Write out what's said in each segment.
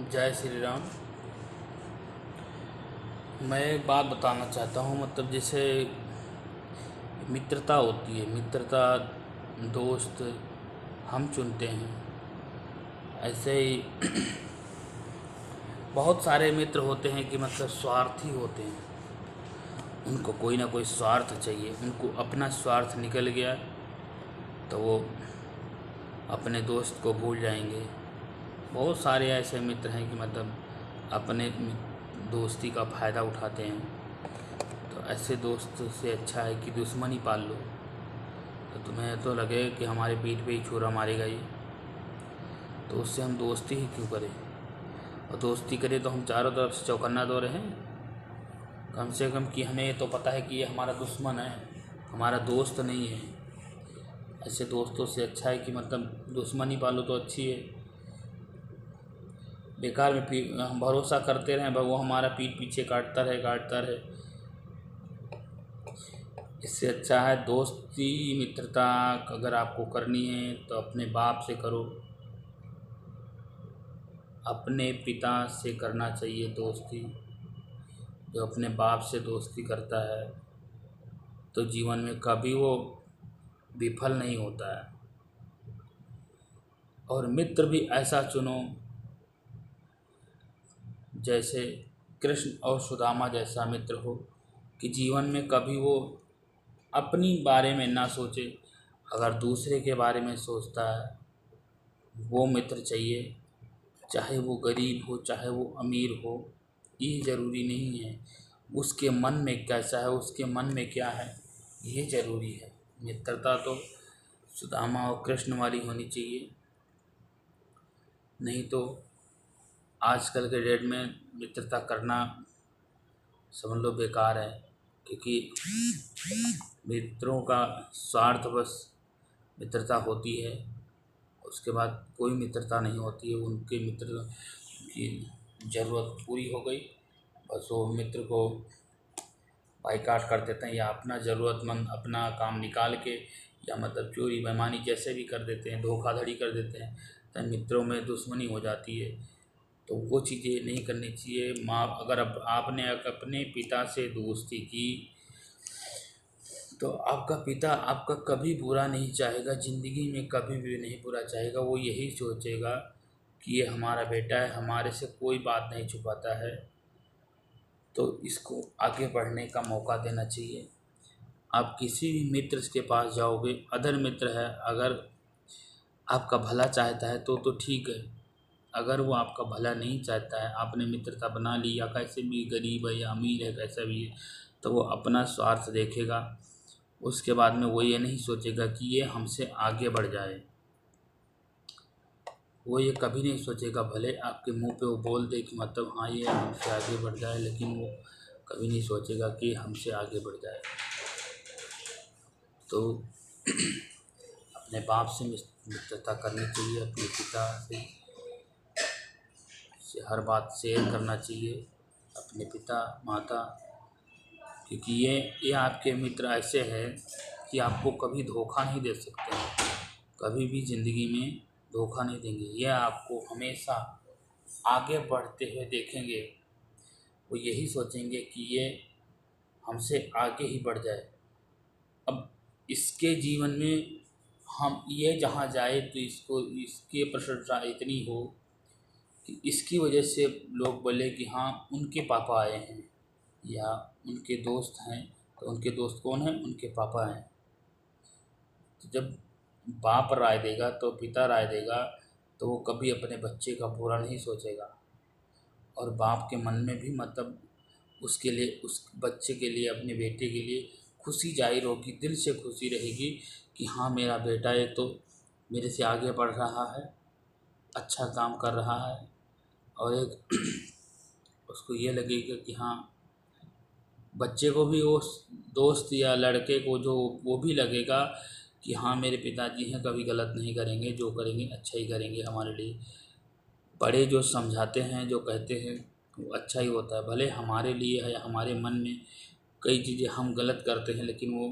जय श्री राम। मैं एक बात बताना चाहता हूँ, मतलब जैसे मित्रता होती है, मित्रता दोस्त हम चुनते हैं। ऐसे ही बहुत सारे मित्र होते हैं कि मतलब स्वार्थी होते हैं। उनको कोई ना कोई स्वार्थ चाहिए, उनको अपना स्वार्थ निकल गया तो वो अपने दोस्त को भूल जाएंगे। बहुत सारे ऐसे मित्र हैं कि मतलब अपने दोस्ती का फ़ायदा उठाते हैं। तो ऐसे दोस्त से अच्छा है कि दुश्मन ही पाल लो। तो तुम्हें तो लगे कि हमारे पीठ पे ही छुरा मारेगा ये, तो उससे हम दोस्ती ही क्यों करें। और दोस्ती करें तो हम चारों तरफ से चौकन्ना दो रहें, कम से कम कि हमें तो पता है कि ये हमारा दुश्मन है, हमारा दोस्त नहीं है। ऐसे दोस्तों से अच्छा है कि मतलब दुश्मन ही पालो तो अच्छी है। बेकार में हम भरोसा करते रहें, वो हमारा पीठ पीछे काटता रहे। इससे अच्छा है दोस्ती मित्रता अगर आपको करनी है तो अपने बाप से करो, अपने पिता से करना चाहिए दोस्ती। जो अपने बाप से दोस्ती करता है तो जीवन में कभी वो विफल नहीं होता है। और मित्र भी ऐसा चुनो जैसे कृष्ण और सुदामा जैसा मित्र हो, कि जीवन में कभी वो अपनी बारे में ना सोचे, अगर दूसरे के बारे में सोचता है वो मित्र चाहिए। चाहे वो गरीब हो चाहे वो अमीर हो, ये ज़रूरी नहीं है। उसके मन में कैसा है, उसके मन में क्या है, ये ज़रूरी है। मित्रता तो सुदामा और कृष्ण वाली होनी चाहिए, नहीं तो आजकल के डेट में मित्रता करना समझ लो बेकार है। क्योंकि मित्रों का स्वार्थ बस मित्रता होती है, उसके बाद कोई मित्रता नहीं होती है। उनके मित्र की ज़रूरत पूरी हो गई, बस वो मित्र को बाइकाट कर देते हैं, या अपना ज़रूरतमंद अपना काम निकाल के, या मतलब चोरी बेईमानी जैसे भी कर देते हैं, धोखाधड़ी कर देते हैं, तो मित्रों में दुश्मनी हो जाती है। तो वो चीज़ें नहीं करनी चाहिए। माँ अगर अब आपने अपने पिता से दोस्ती की तो आपका पिता आपका कभी बुरा नहीं चाहेगा, ज़िंदगी में कभी भी नहीं बुरा चाहेगा। वो यही सोचेगा कि ये हमारा बेटा है, हमारे से कोई बात नहीं छुपाता है, तो इसको आगे बढ़ने का मौका देना चाहिए। आप किसी भी मित्र के पास जाओगे, अदर मित्र है, अगर आपका भला चाहता है तो ठीक है। अगर वो आपका भला नहीं चाहता है, आपने मित्रता बना ली, या कैसे भी गरीब है या अमीर है कैसा भी है, तो वो अपना स्वार्थ देखेगा। उसके बाद में वो ये नहीं सोचेगा कि ये हमसे आगे बढ़ जाए। वो ये कभी नहीं सोचेगा, भले आपके मुंह पे वो बोल दे कि मतलब हाँ ये हमसे आगे बढ़ जाए, लेकिन वो कभी नहीं सोचेगा कि हमसे आगे बढ़ जाए। तो अपने बाप से मित्रता करनी चाहिए, अपने पिता से हर बात शेयर करना चाहिए, अपने पिता माता, क्योंकि ये आपके मित्र ऐसे हैं कि आपको कभी धोखा नहीं दे सकते हैं, कभी भी ज़िंदगी में धोखा नहीं देंगे। ये आपको हमेशा आगे बढ़ते हुए देखेंगे। वो यही सोचेंगे कि ये हमसे आगे ही बढ़ जाए। अब इसके जीवन में हम ये जहाँ जाए तो इसको इसकी प्रशंसा इतनी हो कि इसकी वजह से लोग बोले कि हाँ उनके पापा आए हैं, या उनके दोस्त हैं। तो उनके दोस्त कौन हैं? उनके पापा हैं। तो जब बाप राय देगा तो पिता राय देगा, तो वो कभी अपने बच्चे का बुरा नहीं सोचेगा। और बाप के मन में भी मतलब उसके लिए, उस बच्चे के लिए, अपने बेटे के लिए खुशी जाहिर होगी, दिल से खुशी रहेगी कि हाँ मेरा बेटा एक तो मेरे से आगे बढ़ रहा है, अच्छा काम कर रहा है। और एक उसको ये लगेगा कि हाँ बच्चे को भी वो दोस्त या लड़के को जो वो भी लगेगा कि हाँ मेरे पिताजी हैं, कभी गलत नहीं करेंगे, जो करेंगे अच्छा ही करेंगे हमारे लिए। बड़े जो समझाते हैं, जो कहते हैं, वो अच्छा ही होता है। भले हमारे लिए है या हमारे मन में कई चीज़ें हम गलत करते हैं, लेकिन वो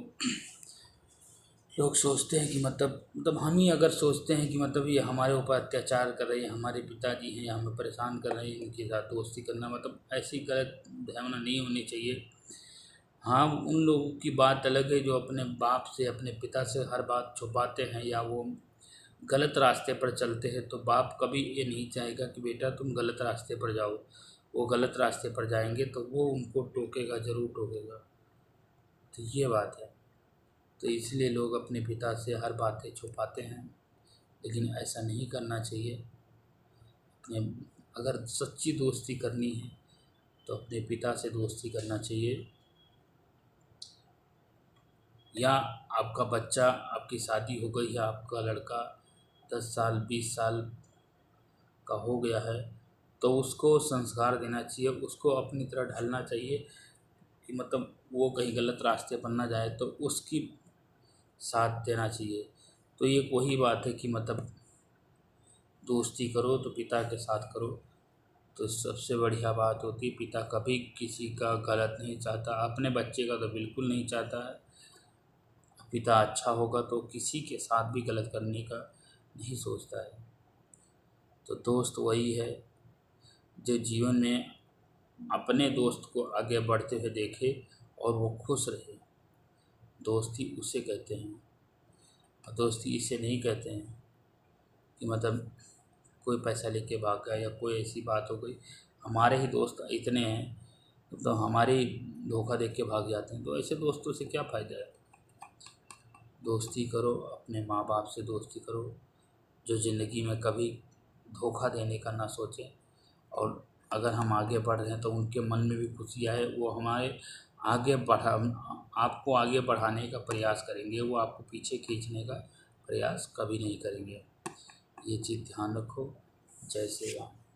लोग सोचते हैं कि मतलब हम ही अगर सोचते हैं कि मतलब ये हमारे ऊपर अत्याचार कर रहे हैं, हमारे पिताजी हैं या हमें परेशान कर रहे हैं, इनके साथ दोस्ती करना मतलब ऐसी गलत भावना नहीं होनी चाहिए। हाँ, उन लोगों की बात अलग है जो अपने बाप से अपने पिता से हर बात छुपाते हैं या वो गलत रास्ते पर चलते हैं, तो बाप कभी ये नहीं चाहेगा कि बेटा तुम गलत रास्ते पर जाओ। वो गलत रास्ते पर जाएंगे तो वो उनको टोकेगा, ज़रूर टोकेगा। तो ये बात है। तो इसलिए लोग अपने पिता से हर बातें छुपाते हैं, लेकिन ऐसा नहीं करना चाहिए। अपने अगर सच्ची दोस्ती करनी है तो अपने पिता से दोस्ती करना चाहिए। या आपका बच्चा, आपकी शादी हो गई है, आपका लड़का 10 साल 20 साल का हो गया है, तो उसको संस्कार देना चाहिए, उसको अपनी तरह ढलना चाहिए कि मतलब वो कहीं गलत रास्ते पर ना जाए, तो उसकी साथ देना चाहिए। तो ये वही बात है कि मतलब दोस्ती करो तो पिता के साथ करो, तो सबसे बढ़िया बात होती है। पिता कभी किसी का गलत नहीं चाहता, अपने बच्चे का तो बिल्कुल नहीं चाहता है। पिता अच्छा होगा तो किसी के साथ भी गलत करने का नहीं सोचता है। तो दोस्त वही है जो जीवन में अपने दोस्त को आगे बढ़ते हुए देखे और वो खुश रहे। दोस्ती उसे कहते हैं, और दोस्ती इसे नहीं कहते हैं कि मतलब कोई पैसा लेके भाग गया या कोई ऐसी बात हो गई। हमारे ही दोस्त इतने हैं तो हमारे ही धोखा देके के भाग जाते हैं, तो ऐसे दोस्तों से क्या फ़ायदा है। दोस्ती करो, अपने माँ बाप से दोस्ती करो जो ज़िंदगी में कभी धोखा देने का ना सोचें, और अगर हम आगे बढ़ रहे हैं तो उनके मन में भी खुशी आए, वो हमारे आगे बढ़ा आपको आगे बढ़ाने का प्रयास करेंगे, वो आपको पीछे खींचने का प्रयास कभी नहीं करेंगे। ये चीज़ ध्यान रखो। जय श्री राम।